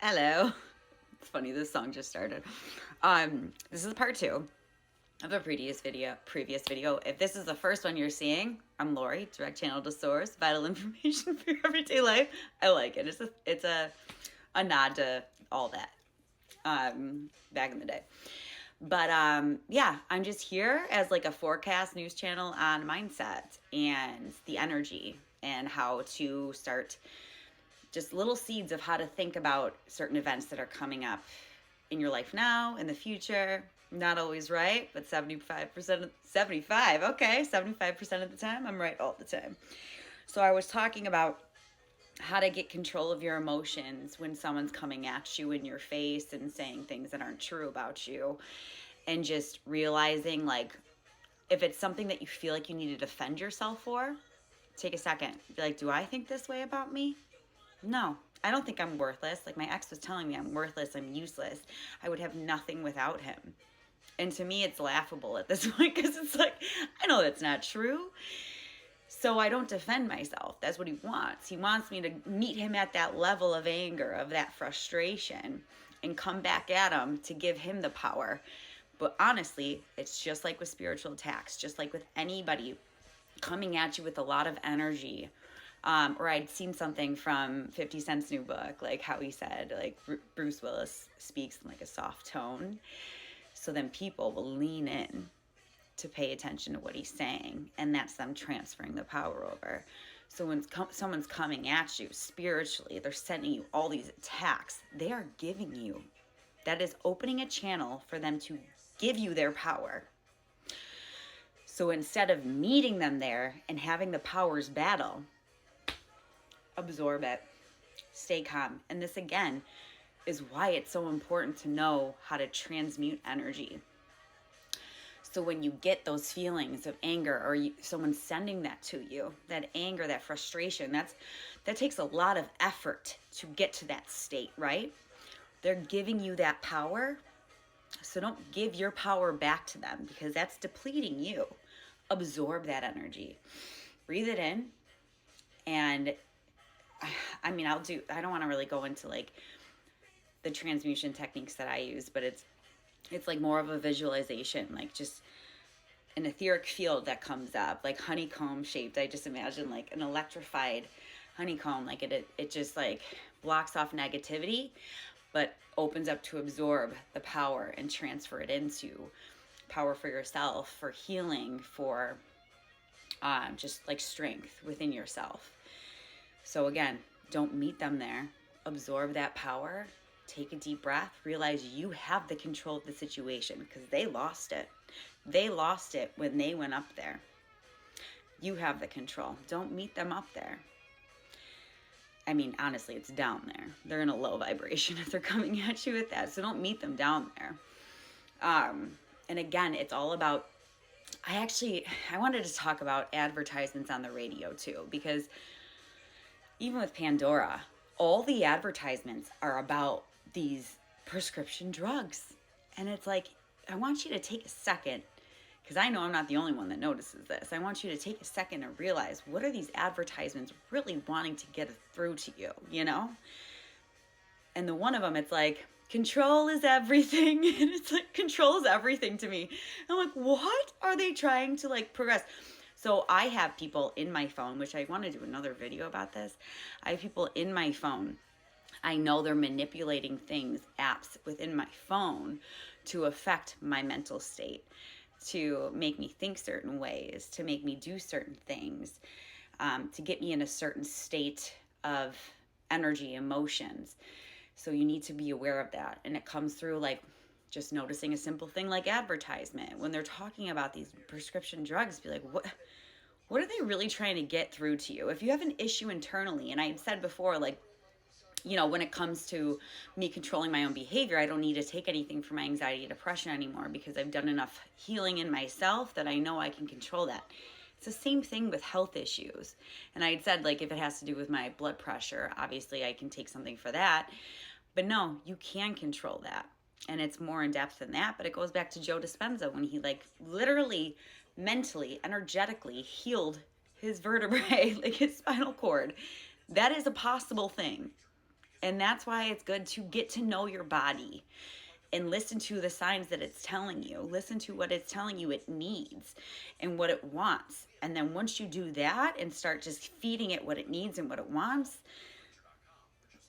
Hello. It's funny, this song just started. This is part two of a previous video. If this is the first one you're seeing, I'm Lori, direct channel to source, vital information for your everyday life. I like it. It's a nod to all that back in the day. But yeah, I'm just here as like a forecast news channel on mindset and the energy and how to start just little seeds of how to think about certain events that are coming up in your life now, in the future. Not always right, but 75%, 75% of the time, I'm right all the time. So I was talking about how to get control of your emotions when someone's coming at you in your face and saying things that aren't true about you. And just realizing, like, if it's something that you feel like you need to defend yourself for, take a second. Be like, do I think this way about me? No, I don't think I'm worthless. Like, my ex was telling me I'm worthless, I'm useless. I would have nothing without him. And to me, it's laughable at this point because it's like, I know that's not true. So I don't defend myself. That's what he wants. He wants me to meet him at that level of anger, of that frustration, and come back at him to give him the power. But honestly, it's just like with spiritual attacks, just like with anybody coming at you with a lot of energy. Or I'd seen something from 50 Cent's new book, like how he said, like Bruce Willis speaks in like a soft tone. So then people will lean in to pay attention to what he's saying. And that's them transferring the power over. So when someone's coming at you spiritually, they're sending you all these attacks, they are giving you. That is opening a channel for them to give you their power. So instead of meeting them there and having the powers battle, absorb it, stay calm. And this again is why it's so important to know how to transmute energy. So when you get those feelings of anger or someone's sending that to you, that anger, that frustration, that takes a lot of effort to get to that state, right? They're giving you that power. So don't give your power back to them because that's depleting you. Absorb that energy. Breathe it in. And I mean, I don't want to really go into like the transmutation techniques that I use, but it's like more of a visualization, like just an etheric field that comes up, like honeycomb shaped. I just imagine like an electrified honeycomb, like it just like blocks off negativity, but opens up to absorb the power and transfer it into power for yourself, for healing, for just like strength within yourself. So again, don't meet them there. Absorb that power. Take a deep breath. Realize you have the control of the situation because they lost it. They lost it when they went up there. You have the control. Don't meet them up there. I mean, honestly, it's down there. They're in a low vibration if they're coming at you with that. So don't meet them down there. And again, it's all about, I wanted to talk about advertisements on the radio too, because even with Pandora, all the advertisements are about these prescription drugs. And it's like, I want you to take a second, because I know I'm not the only one that notices this. I want you to take a second and realize, what are these advertisements really wanting to get through to you, you know? And the one of them, it's like, control is everything. And it's like, control is everything to me. I'm like, what are they trying to like progress? So I have people in my phone, which I want to do another video about this. I have people in my phone. I know they're manipulating things, apps within my phone to affect my mental state, to make me think certain ways, to make me do certain things, to get me in a certain state of energy, emotions. So you need to be aware of that. And it comes through like just noticing a simple thing like advertisement. When they're talking about these prescription drugs, be like, what are they really trying to get through to you? If you have an issue internally, and I said before, like, you know, when it comes to me controlling my own behavior, I don't need to take anything for my anxiety and depression anymore because I've done enough healing in myself that I know I can control that. It's the same thing with health issues. And I had said, like, if it has to do with my blood pressure, obviously I can take something for that. But no, you can control that. And it's more in depth than that, but it goes back to Joe Dispenza when he like literally, mentally, energetically healed his vertebrae, like his spinal cord. That is a possible thing. And that's why it's good to get to know your body and listen to the signs that it's telling you. Listen to what it's telling you it needs and what it wants. And then once you do that and start just feeding it what it needs and what it wants,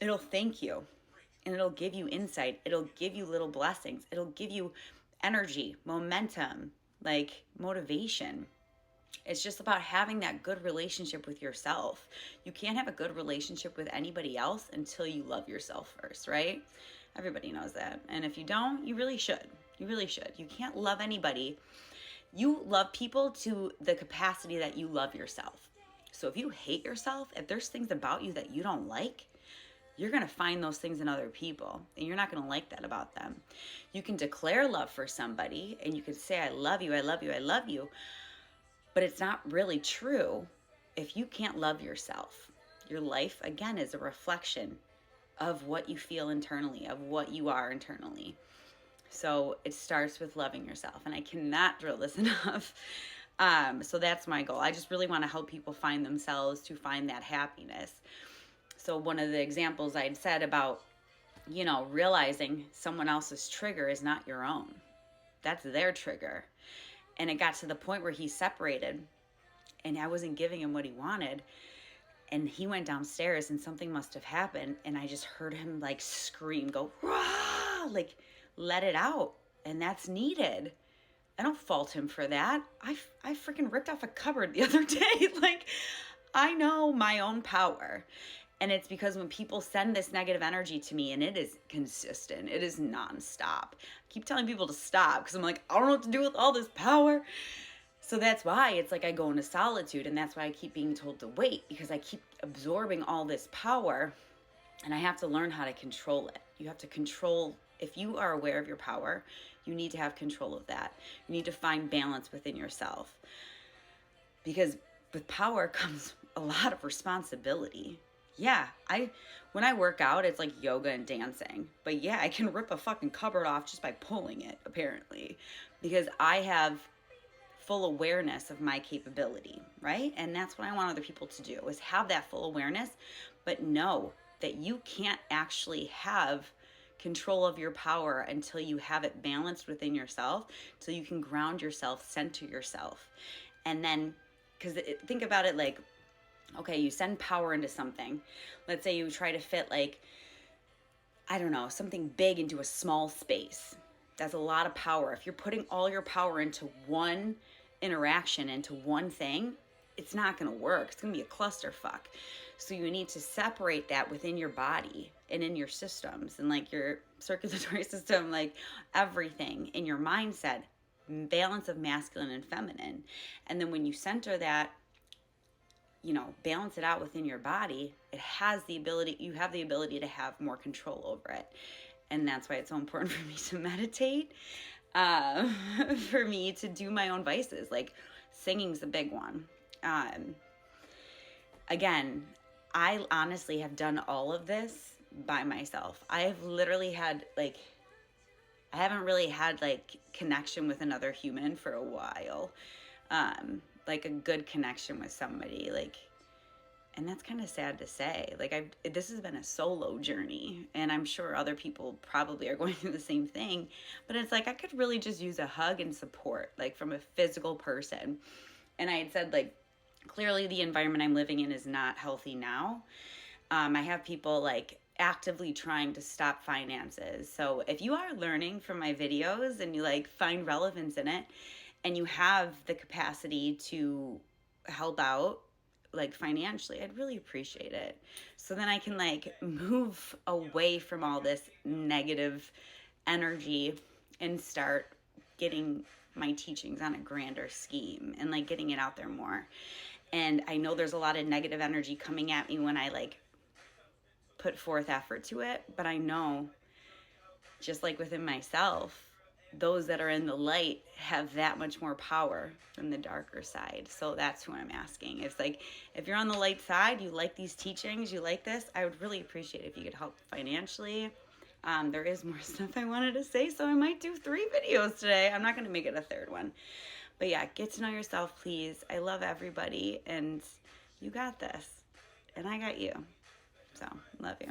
it'll thank you and it'll give you insight. It'll give you little blessings. It'll give you energy, momentum, like motivation. It's just about having that good relationship with yourself. You can't have a good relationship with anybody else until you love yourself first, right? Everybody knows that. And if you don't, you really should. You really should. You can't love anybody. You love people to the capacity that you love yourself. So if you hate yourself, if there's things about you that you don't like, you're going to find those things in other people, and you're not going to like that about them. You can declare love for somebody, and you can say, I love you, I love you, I love you, but it's not really true if you can't love yourself. Your life, again, is a reflection of what you feel internally, of what you are internally. So it starts with loving yourself, and I cannot drill this enough. So that's my goal. I just really want to help people find themselves, to find that happiness. So one of the examples I'd said about, realizing someone else's trigger is not your own. That's their trigger. And it got to the point where he separated and I wasn't giving him what he wanted. And he went downstairs and something must have happened. And I just heard him like scream, go, rah, like let it out. And that's needed. I don't fault him for that. I freaking ripped off a cupboard the other day. Like, I know my own power. And it's because when people send this negative energy to me, and it is consistent, it is nonstop. I keep telling people to stop because I'm like, I don't know what to do with all this power. So that's why it's like I go into solitude, and that's why I keep being told to wait, because I keep absorbing all this power, and I have to learn how to control it. You have to control, if you are aware of your power, you need to have control of that. You need to find balance within yourself, because with power comes a lot of responsibility. Yeah, when I work out, it's like yoga and dancing. But yeah, I can rip a fucking cupboard off just by pulling it, apparently, because I have full awareness of my capability, right? And that's what I want other people to do, is have that full awareness, but know that you can't actually have control of your power until you have it balanced within yourself, till you can ground yourself, center yourself. And then, because think about it like, okay, you send power into something. Let's say you try to fit like, I don't know, something big into a small space. That's a lot of power. If you're putting all your power into one interaction, into one thing, it's not going to work. It's going to be a clusterfuck. So you need to separate that within your body and in your systems and like your circulatory system, like everything in your mindset, balance of masculine and feminine. And then when you center that, balance it out within your body, you have the ability to have more control over it. And that's why it's so important for me to meditate, for me to do my own vices, like singing's a big one. Again, I honestly have done all of this by myself. I've literally had I haven't really had connection with another human for a while. Like a good connection with somebody, and that's kind of sad to say. This has been a solo journey, and I'm sure other people probably are going through the same thing, but it's like I could really just use a hug and support, from a physical person. And I had said, clearly the environment I'm living in is not healthy now. I have people actively trying to stop finances. So if you are learning from my videos and you find relevance in it, and you have the capacity to help out financially, I'd really appreciate it. So then I can move away from all this negative energy and start getting my teachings on a grander scheme and getting it out there more. And I know there's a lot of negative energy coming at me when I put forth effort to it, but I know just within myself, those that are in the light have that much more power than the darker side. So that's who I'm asking. It's if you're on the light side, you like these teachings, you like this, I would really appreciate it if you could help financially. There is more stuff I wanted to say, so I might do 3 videos today. I'm not going to make it a 3rd one. But yeah, get to know yourself, please. I love everybody, and you got this. And I got you. So, love you.